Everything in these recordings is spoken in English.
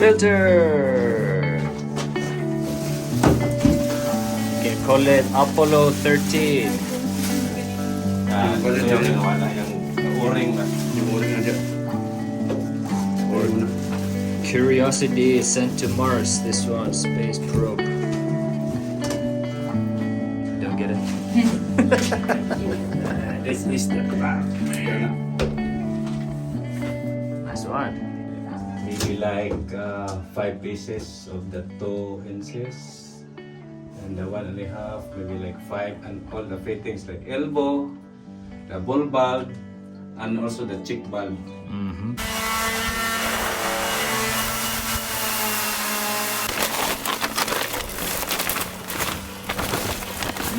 filter. You can call it Apollo 13. Curiosity sent to Mars. This one, space probe. Don't get it? This is the grout. Nice one. Maybe like 5 pieces of the 2 inches. And the 1.5, maybe like 5, and all the fittings like elbow, the ball bulb, and also the cheek bulb.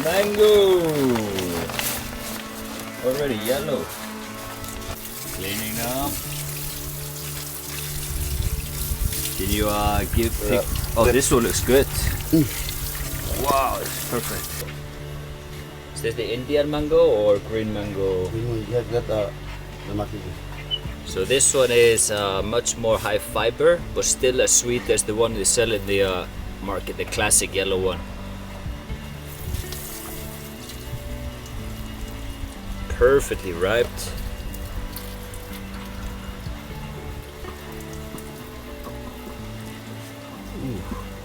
Mango! Already yellow. Cleaning up. Can you pick? Oh, this one looks good. Wow, it's perfect. Is this the Indian mango or green mango? So this one is much more high fiber, but still as sweet as the one they sell in the market, the classic yellow one. Perfectly ripe. Ooh,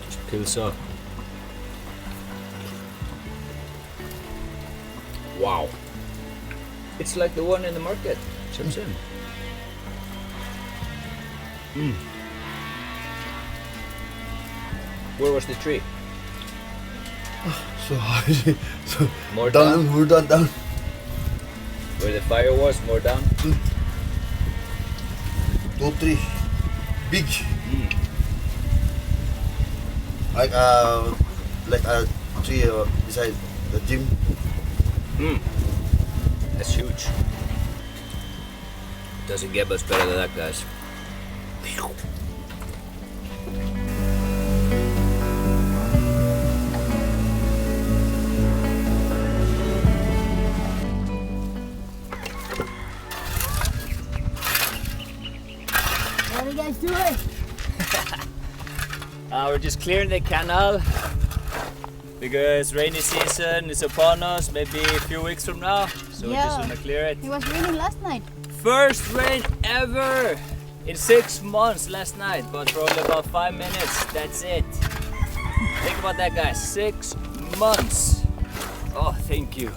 just peels off. Wow. It's like the one in the market. Chips in. Where was the tree? So high. So More down, down? more down. Where the fire was, more down? 2, 3. Big. Like a tree beside the gym. That's huge. Doesn't get much better than that, guys. What are you guys doing? We're just clearing the canal because rainy season is upon us, maybe a few weeks from now. So we just want to clear it. It was raining last night. First rain ever in 6 months last night, but for only about 5 minutes. That's it. Think about that, guys. 6 months. Oh, thank you.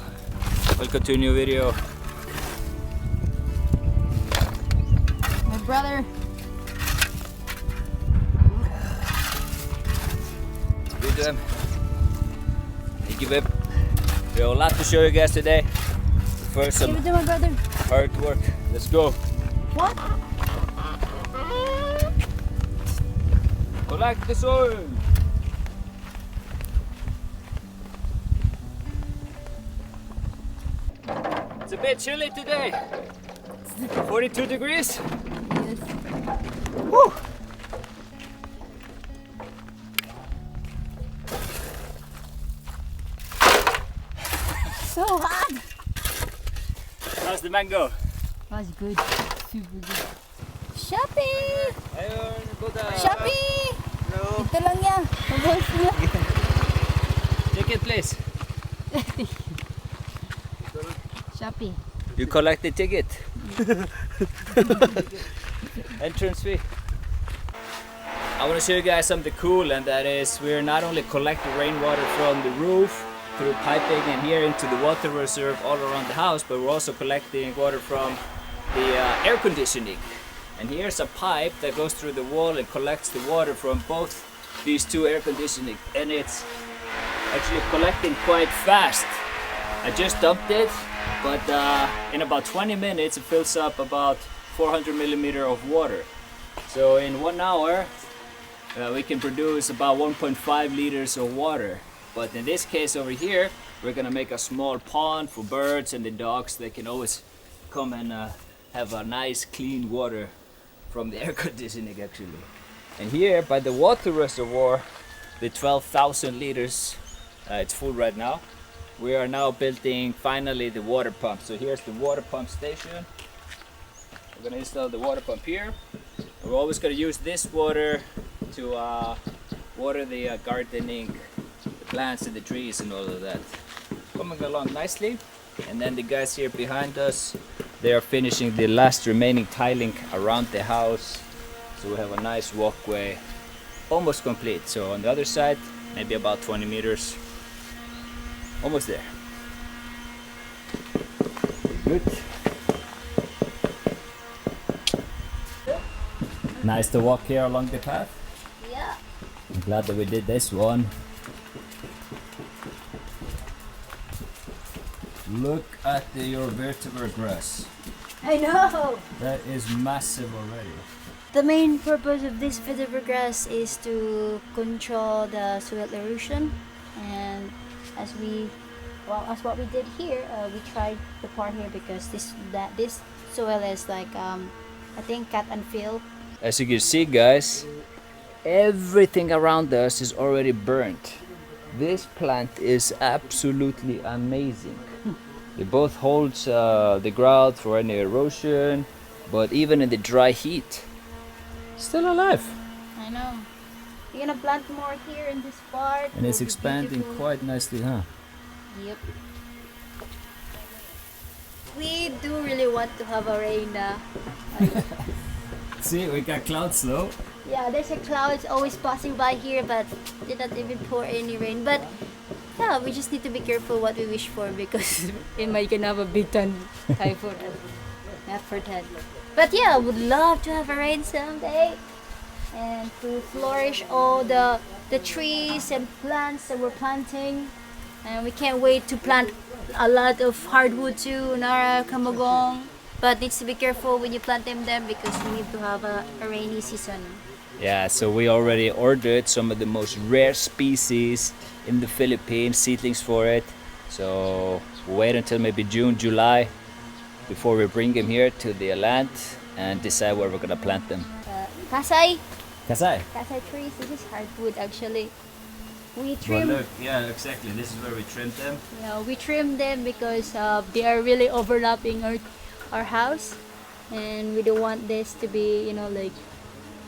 Welcome to a new video. My brother. Good to him. Thank you, babe. We have a lot to show you guys today. First, Give some it to my brother. hard work. Let's go. What? Collect the soil. It's a bit chilly today. 42 degrees. Yes. Woo. So hot. How's the mango? Was good. Super good. Shopee! Ayun, Buddha. Shopee! Hello. Ito lang niya. Mabuhay niya. Ticket, please. Shopee. You collect the ticket. Entrance fee. I want to show you guys something cool, and that is we're not only collecting rainwater from the roof through piping and here into the water reserve all around the house, but we're also collecting water from the air conditioning. And here's a pipe that goes through the wall and collects the water from both these two air conditioning, and it's actually collecting quite fast. I just dumped it, but in about 20 minutes it fills up about 400 millimeter of water. So in 1 hour we can produce about 1.5 liters of water. But in this case over here, we're gonna make a small pond for birds and the dogs. They can always come and have a nice clean water from the air conditioning actually. And here by the water reservoir, the 12,000 liters, it's full right now. We are now building finally the water pump. So here's the water pump station. We're gonna install the water pump here. We're always gonna use this water to water the gardening, the plants and the trees and all of that. Coming along nicely. And then the guys here behind us, they are finishing the last remaining tiling around the house. So we have a nice walkway, almost complete. So on the other side, maybe about 20 meters, almost there. Good. Nice to walk here along the path. Yeah. I'm glad that we did this one. Look at your vertebra grass. I know. That is massive already. The main purpose of this vetiver grass is to control the soil erosion, and as what we did here, we tried the part here because this soil is like I think cut and fill. As you can see, guys, everything around us is already burnt. This plant is absolutely amazing. It both holds the grout for any erosion, but even in the dry heat, still alive. I know. You're gonna plant more here in this part. And it's It'll be expanding beautiful. quite nicely, huh? Yep. We do really want to have a rain. See, we got clouds though. Yeah, there's a clouds always passing by here, but did not even pour any rain. But yeah, we just need to be careful what we wish for because it might gonna have a big typhoon. Not for that. But yeah, I would love to have a rain someday and to flourish all the trees and plants that we're planting. And we can't wait to plant a lot of hardwood too, Nara, Kamagong. But needs to be careful when you plant them because we need to have a rainy season. Yeah, so we already ordered some of the most rare species in the Philippines, seedlings for it. So we'll wait until maybe June, July before we bring them here to the land and decide where we're gonna plant them. Kasay Kasay. trees, this is hardwood actually. We Well, trim, look, yeah, exactly. This is where we trimmed them. we trim them because they are really overlapping our house, and we don't want this to be, like.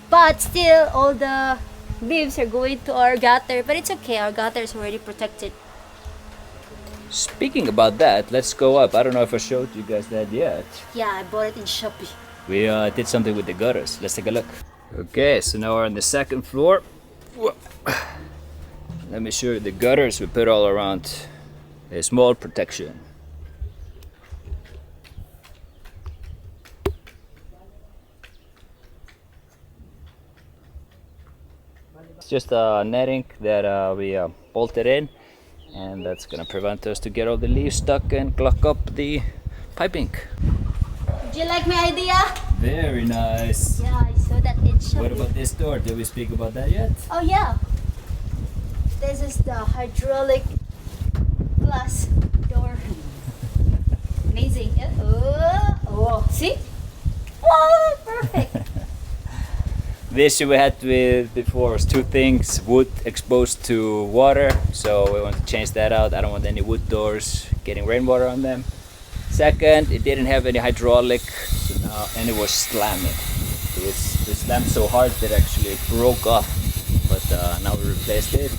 But still, all the leaves are going to our gutter. But it's okay. Our gutter is already protected. Speaking about that, let's go up. I don't know if I showed you guys that yet. Yeah, I bought it in Shopee. We did something with the gutters. Let's take a look. Okay, so now we're on the second floor. Let me show you the gutters we put all around. A small protection. It's just a netting that we bolted in, and that's gonna prevent us to get all the leaves stuck and clog up the piping. Did you like my idea? Very nice. Yeah, I saw that in Shopee. What about this door? Did we speak about that yet? Oh yeah. This is the hydraulic glass door. Amazing. Oh, see? Wow, perfect. The issue we had with before was two things: wood exposed to water, so we want to change that out. I don't want any wood doors getting rainwater on them. Second, it didn't have any hydraulic, so now, and it was slamming. It slammed so hard that it actually broke off. But now we replaced it.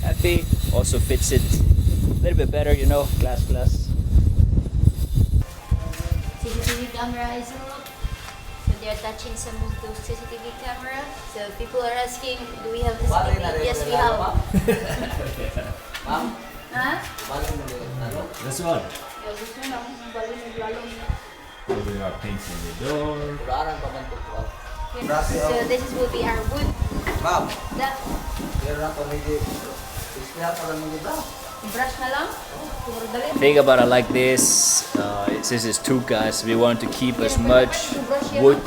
Happy. Also fits it a little bit better, glass. CCTV camera is up. So they're touching some of those CCTV camera. So people are asking, do we have CCTV? Yes, we have. Huh? This one. Yeah, this one, yung balon naglalong niya. So we are painting the door. So this will be our wood. Ma'am, That, meron ako hindi. Isla pa lang mga ba? brush na lang. Siguro dali. The thing about it like this, since it's two guys, we want to keep as much wood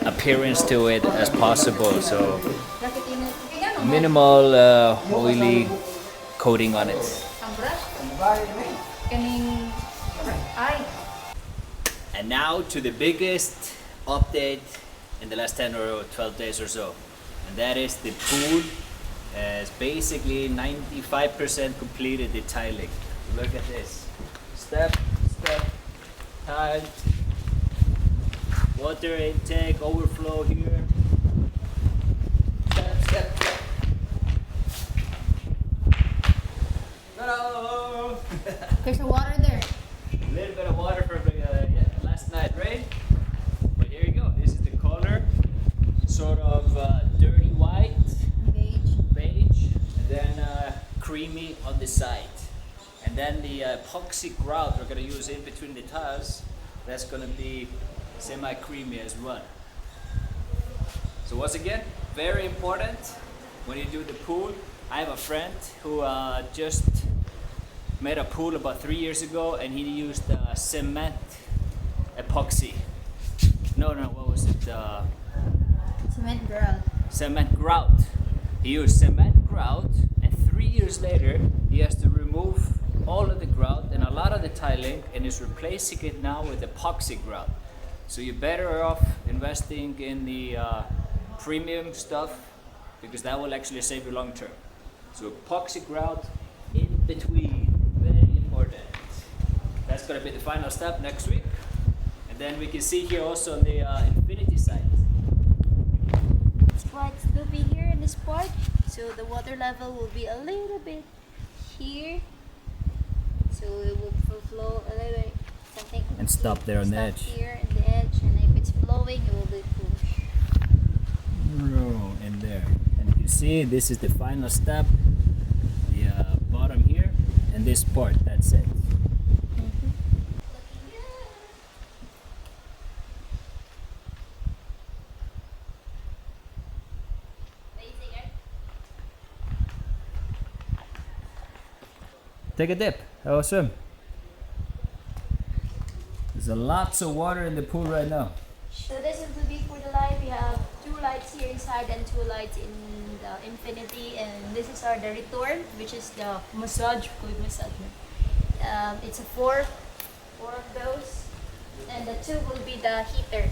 appearance to it as possible. So Bakit yun? Kaya no? minimal oily coating on it. Ang brush? Kaning ay. And now to the biggest update in the last 10 or 12 days or so. And that is the pool is basically 95% completed the tiling. Look at this. Step, tile, water intake, overflow here. Step, the epoxy grout we're gonna use in between the tiles, that's gonna be semi-creamy as well. So once again, very important when you do the pool. I have a friend who just made a pool about 3 years ago, and he used cement epoxy. No, what was it? Cement grout. Cement grout. He used cement grout, and 3 years later, he has to remove all of the grout and a lot of the tiling, and is replacing it now with epoxy grout. So you're better off investing in the premium stuff, because that will actually save you long term. So epoxy grout in between, very important. That's gonna be the final step next week. And then we can see here also on the infinity side. It's quite snoopy here in this part, so the water level will be a little bit here. So it will flow a little bit, something. And stop there on the edge. Here on the edge, and if it's flowing, it will be pushed. In there. And you can see this is the final step. The bottom here and this part, that's it. Take a dip. Have a swim. There's a lots of water in the pool right now. So this is the before the light. We have 2 lights here inside and 2 lights in the infinity, and this is our the return, which is the massage. It's a four of those, and the 2 will be the heater.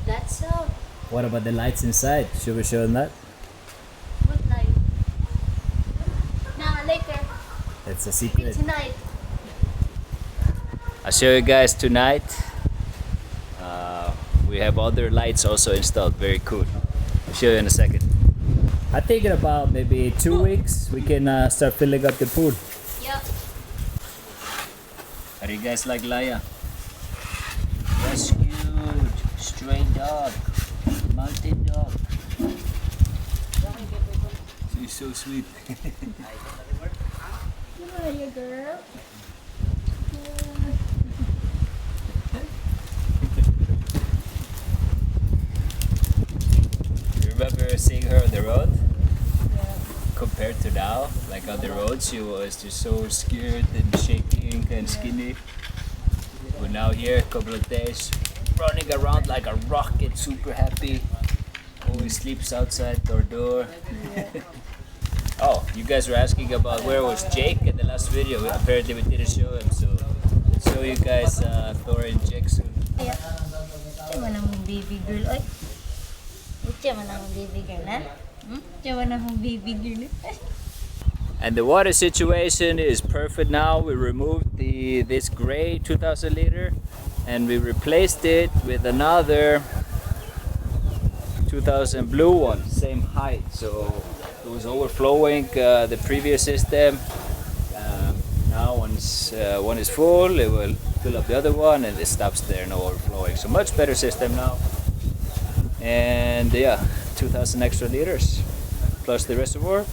That's all. What about the lights inside? Should we show them that? What light? Nah, later. It's a Maybe secret. tonight. I'll show you guys tonight. We have other lights also installed. Very cool. I'll show you in a second. I think in about maybe 2 weeks we can start filling up the pool. Yep. How do you guys like Laya? Rescued, stray dog, mountain dog. She's so sweet. Where are you, girl? Remember seeing her on the road? Compared to now, like on the road, she was just so scared and shaking and skinny. But now here, a couple of days, running around like a rocket, super happy. Always sleeps outside our door. Oh, you guys were asking about where was Jake in the last video. Apparently we didn't show him, so let's show you guys Thor and Jake soon. Yeah. Diyan mo namang baby girl, oy. Diyan mo namang baby girl, ha? Diyan mo namang baby girl. And the water situation is perfect now. We removed this gray 2000 liter and we replaced it with another 2000 blue one, same height. So it was overflowing the previous system. Now once one is full, it will fill up the other one and it stops there, no overflowing. So much better system now. And yeah, 2000 extra liters plus the reservoir.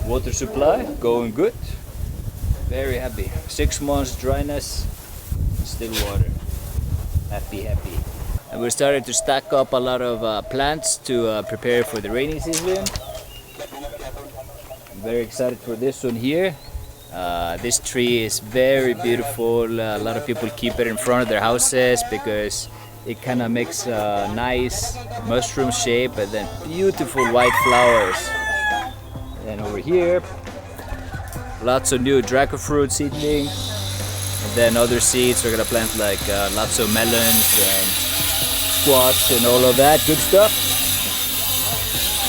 Water supply going good. Very happy. 6 months dryness, still water. Happy. And we're starting to stack up a lot of plants to prepare for the rainy season. I'm very excited for this one here. This tree is very beautiful. A lot of people keep it in front of their houses because it kind of makes a nice mushroom shape and then beautiful white flowers. And over here, lots of new dragon fruit seedlings, and then other seeds we're gonna plant like lots of melons and squash and all of that good stuff.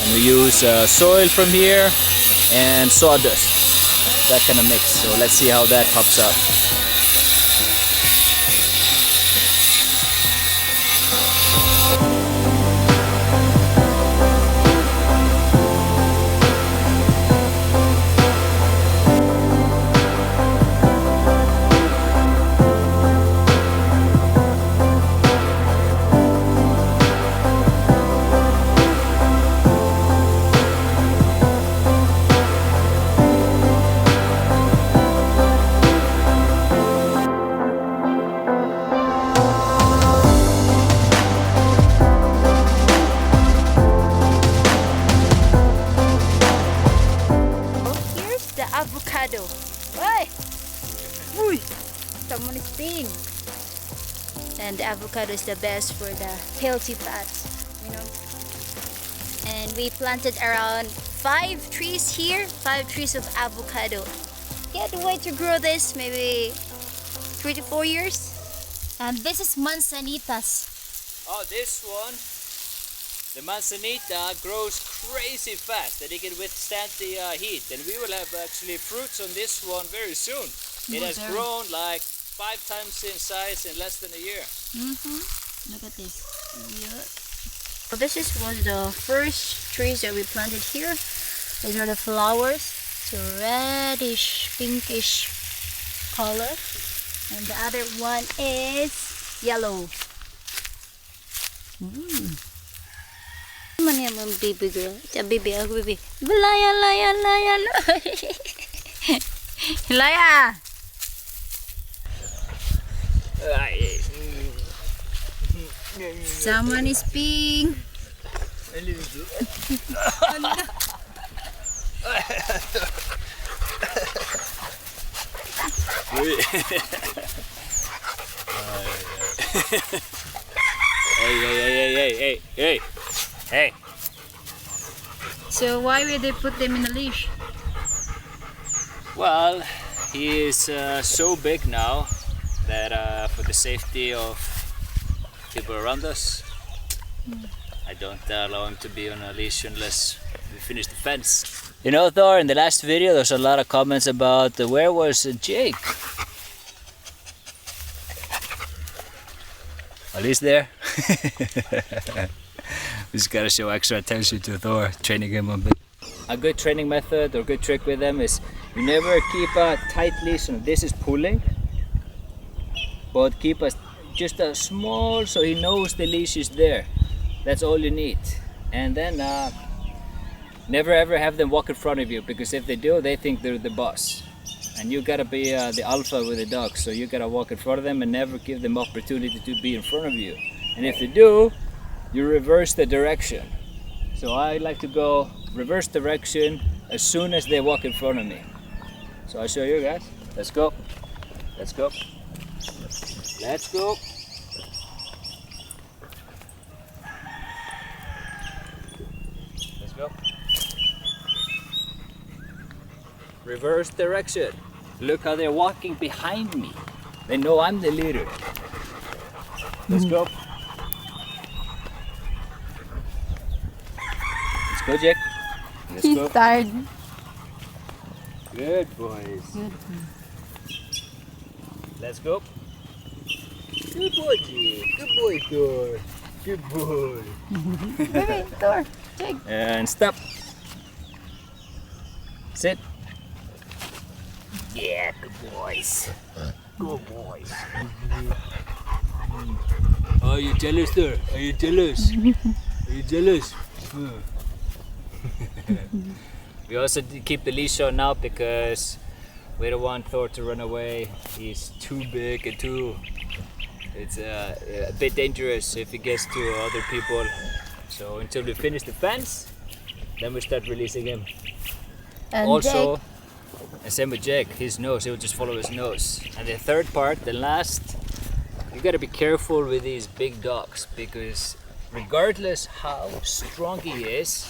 And we use soil from here and sawdust, that kind of mix. So let's see how that pops up. Why? Uy! Someone is peeing. And the avocado is the best for the healthy fats, you know. And we planted around 5 trees here, 5 trees of avocado. Can't wait to grow this, maybe 3 to 4 years. And this is manzanitas. Oh, this one, the manzanita grows crazy fast that it can withstand the heat, and we will have actually fruits on this one very soon. It has grown like 5 times in size in less than a year. Look at this. Yeah. So this is one of the first trees that we planted here. These are the flowers. It's a reddish, pinkish color. And the other one is yellow. Ano yan mga baby girl? It's a baby, baby. Laya, laya, laya, laya. Laya! Someone is peeing. Hey. So why would they put them in a leash? Well, he is so big now that for the safety of people around us, I don't allow him to be on a leash unless we finish the fence. You know, Thor, in the last video there's a lot of comments about where was Jake? Well, he's there. We just gotta show extra attention to Thor, training him a bit. A good training method or good trick with them is you never keep a tight leash on. This is pulling, but keep just a small, so he knows the leash is there. That's all you need. And then never ever have them walk in front of you, because if they do, they think they're the boss. And you gotta be the alpha with the dog, so you gotta walk in front of them and never give them opportunity to be in front of you. And if they do, you reverse the direction. So I like to go reverse direction as soon as they walk in front of me. So I'll show you guys. Let's go. Let's go. Let's go. Let's go. Reverse direction. Look how they're walking behind me. They know I'm the leader. Let's go. Let's go, Jack. Let's go. He's tired. Good boys. Good. Let's go. Good boy, Jack. Good boy, Thor. Good boy. Baby, Thor, Jake. And stop. Sit. Yeah, good boys. Good boys. Are you jealous, Thor? Are you jealous? Are you jealous? We also keep the leash on now because we don't want Thor to run away. He's too big and it's a bit dangerous if he gets to other people. So until we finish the fence, then we start releasing him. And Also, Jake. and same with Jake, his nose, he will just follow his nose. And the third part, the last, you gotta be careful with these big dogs, because regardless how strong he is,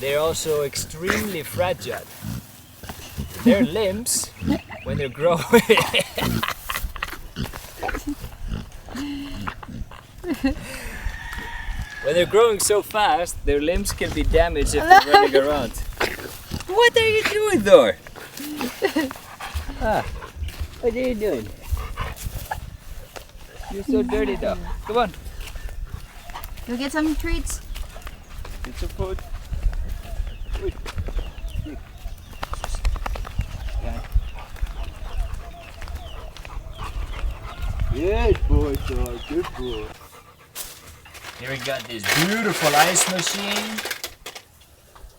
they're also extremely fragile. Their limbs, when they're growing, when they're growing so fast, their limbs can be damaged if they're running around. What are you doing, Thor? What are you doing? You're so dirty, dog. Come on. Go get some treats. Get some food. Wait. Yeah. Good boy, Thor. Good boy. Here we got this beautiful ice machine.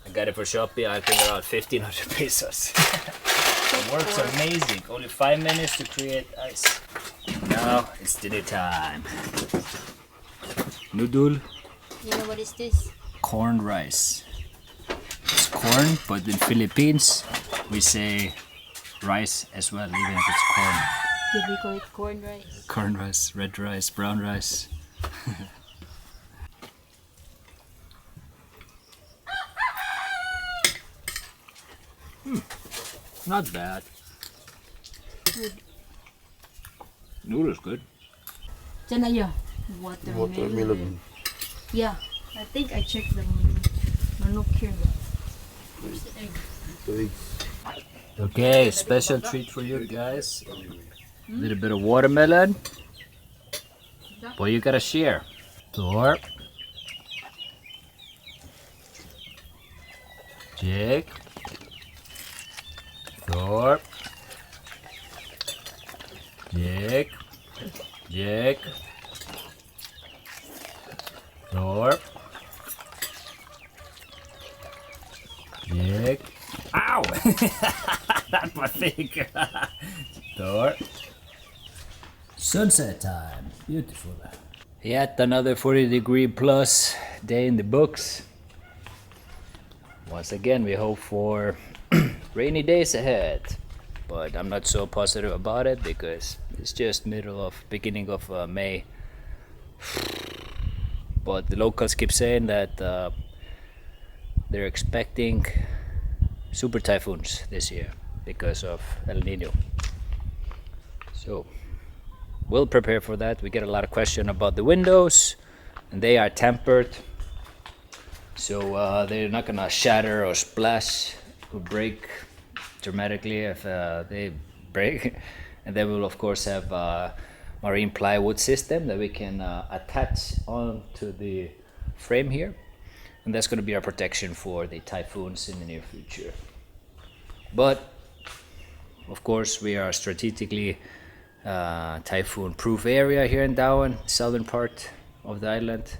I got it for Shopee. I think around 1,500 pesos. It works amazing. Only 5 minutes to create ice. Now it's dinner time. Noodle. You know what is this? Corn rice. It's corn, but in Philippines we say rice as well, even if it's corn. Yeah, we call it corn rice. Corn rice, red rice, brown rice. Not bad. Good. Noodles good. Janaya. Watermelon. Watermelon. Yeah, I think I checked the manok here. Where's the egg? The egg. Okay, special treat for you guys. A little bit of watermelon. Boy, you gotta share. Thor. Jake. Thor. Jake. Jake. Thor. Jake. Ow! That's my finger. Thor. Sunset time. Beautiful. Yet another 40-degree plus day in the books. Once again, we hope for rainy days ahead. But I'm not so positive about it because it's just beginning of May. But the locals keep saying that they're expecting super typhoons this year because of El Nino. So we'll prepare for that. We get a lot of questions about the windows, and they are tempered, so they're not gonna shatter or splash or break dramatically if they break. And then we'll of course have a marine plywood system that we can attach onto the frame here, and that's going to be our protection for the typhoons in the near future. But of course we are strategically typhoon proof area here in Darwin, southern part of the island.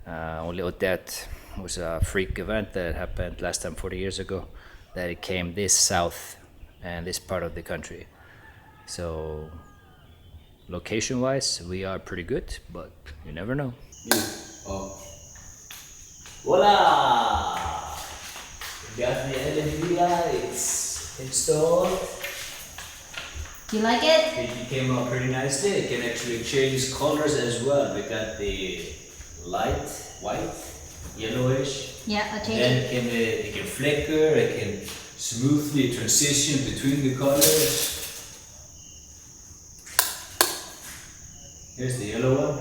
Only Odette was a freak event that happened last time 40 years ago, that it came this south and this part of the country. So location wise we are pretty good, but you never know. Voila! We got the LED lights installed. You like it? It came out pretty nicely. It can actually change colors as well. We got the light, white, yellowish. Yeah, I'll change Then it. it can flicker, it can smoothly transition between the colors. Here's the yellow one.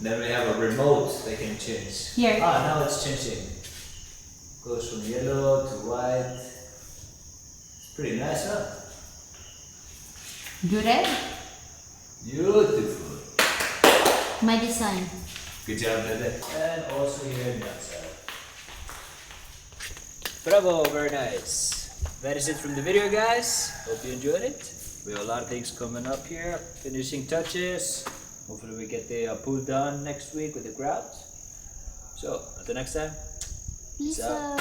Then we have a remote that can change. Here. Ah, now it's changing. Goes from yellow to white. It's pretty nice, huh? Good, eh? Beautiful. My design. Good job, Dede. And also here on the outside. Bravo, very nice. That is it from the video, guys. Hope you enjoyed it. We have a lot of things coming up here. Finishing touches. Hopefully we get the pool done next week with the grout. So, until next time. Peace out.